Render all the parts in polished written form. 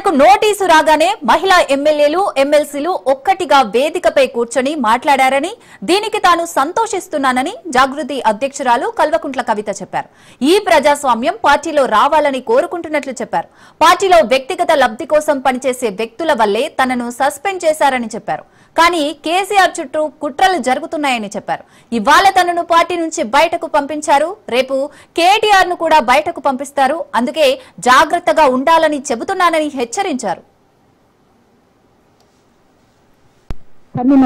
తనకు నోటీసు రాగానే మహిళా ఎమ్మెల్యేలు ఎమ్మెల్సీలు ఒక్కటిగా వేదికపై కూర్చొని మాట్లాడారని దీనికి తాను సంతోషిస్తున్నానని జాగృతి అధ్యక్షురాలు కల్వకుంట్ల కవిత చెప్పారు. ఈ ప్రజాస్వామ్యం పార్టీలో రావాలని కోరుకుంటున్నట్లు చెప్పారు. పార్టీలో వ్యక్తిగత లబ్ధి కోసం పనిచేసే వ్యక్తుల వల్లే తనను సస్పెండ్ చేశారని చెప్పారు. కానీ కేసీఆర్ చుట్టూ కుట్రలు జరుగుతున్నాయని చెప్పారు. ఇవాళ తనను పార్టీ నుంచి బయటకు పంపించారు. రేపు కేటీఆర్ ను కూడా బయటకు పంపిస్తారు. అందుకే జాగ్రత్తగా ఉండాలని చెబుతున్నానని హెచ్చరించారు.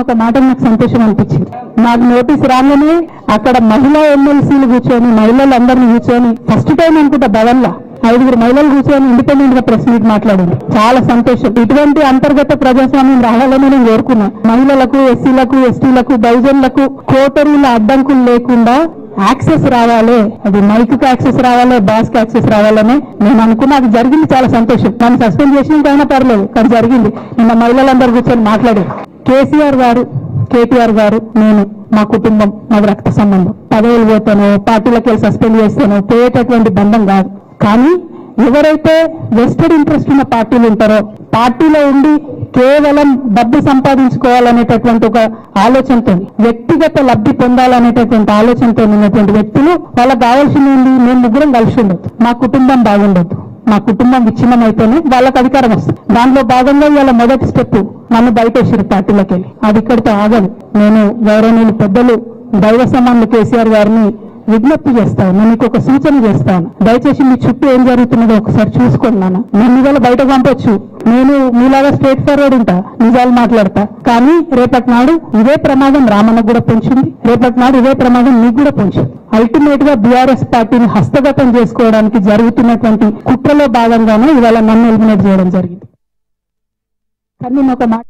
ఒక మాట నాకు సంతోషం అనిపించింది. నాకు నోటీస్ రాగానే అక్కడ మహిళా ఎమ్మెల్సీలు కూర్చొని మహిళలందరినీ కూర్చొని ఫస్ట్ టైం అనుకుంటా భవన్లా 5 మహిళలు కూర్చొని ఇండిపెండెంట్ గా ప్రెస్ మీట్ మాట్లాడింది. చాలా సంతోషం. ఇటువంటి అంతర్గత ప్రజాస్వామ్యం రావాలని నేను కోరుకున్నా. మహిళలకు, ఎస్సీలకు, ఎస్టీలకు, బహుజనులకు కోటరీల అడ్డంకులు లేకుండా యాక్సెస్ రావాలి. అది మైక్ కు యాక్సెస్ రావాలి, బాస్ కి యాక్సెస్ రావాలని నేను అనుకున్నా. అది జరిగింది. చాలా సంతోషం. నన్ను సస్పెండ్ చేసినకైనా పర్లేదు, కానీ జరిగింది. నిన్న మహిళలందరూ కూర్చొని మాట్లాడారు. కేసీఆర్ గారు, కేటీఆర్ గారు, నేను, మా కుటుంబం, మాకు రక్త సంబంధం. పదవులు పోతానో పార్టీలకు వెళ్ళి సస్పెండ్ చేస్తానో పోయేటటువంటి బంధం కాదు. కానీ ఎవరైతే వెస్టెడ్ ఇంట్రెస్ట్ ఉన్న పార్టీలు ఉంటారో, పార్టీలో ఉండి కేవలం డబ్బు సంపాదించుకోవాలనేటటువంటి ఒక ఆలోచనతో, వ్యక్తిగత లబ్ధి పొందాలనేటటువంటి ఆలోచనతో ఉన్నటువంటి వ్యక్తులు, వాళ్ళకి కావాల్సింది ఉంది, మేము ముగ్గురం కలిసి ఉండొద్దు, మా కుటుంబం బాగుండొద్దు, మా కుటుంబం విచ్ఛిన్నం అయితేనే వాళ్ళకి అధికారం వస్తుంది. దానిలో భాగంగా ఇవాళ మొదటి స్టెప్ నన్ను బయటేసారు పార్టీలోకి వెళ్ళి. అది ఇక్కడితో ఆగదు. నేను గౌరవనీయులు పెద్దలు దైవ సమానులు కేసీఆర్ గారిని విజ్ఞప్తి చేస్తాను. నేను మీకు ఒక సూచన చేస్తాను. దయచేసి మీ చుట్టూ ఏం జరుగుతున్నదో ఒకసారి చూసుకోండి. నన్ను ఇవాళ బయటకు పంపొచ్చు. నేను మీలాగా స్ట్రేట్ ఫార్వర్డ్ ఉంటా, నిజాలు మాట్లాడతా. కానీ రేపటి నాడు ఇదే ప్రమాదం రామన్నకు కూడా పొంచింది. రేపటి నాడు ఇదే ప్రమాదం మీకు కూడా పొంచింది. అల్టిమేట్ గా బీఆర్ఎస్ పార్టీని హస్తగతం చేసుకోవడానికి జరుగుతున్నటువంటి కుట్రలో భాగంగానే ఇవాళ నన్ను ఎలిమినేట్ చేయడం జరిగింది. కానీ నేను ఒక మాట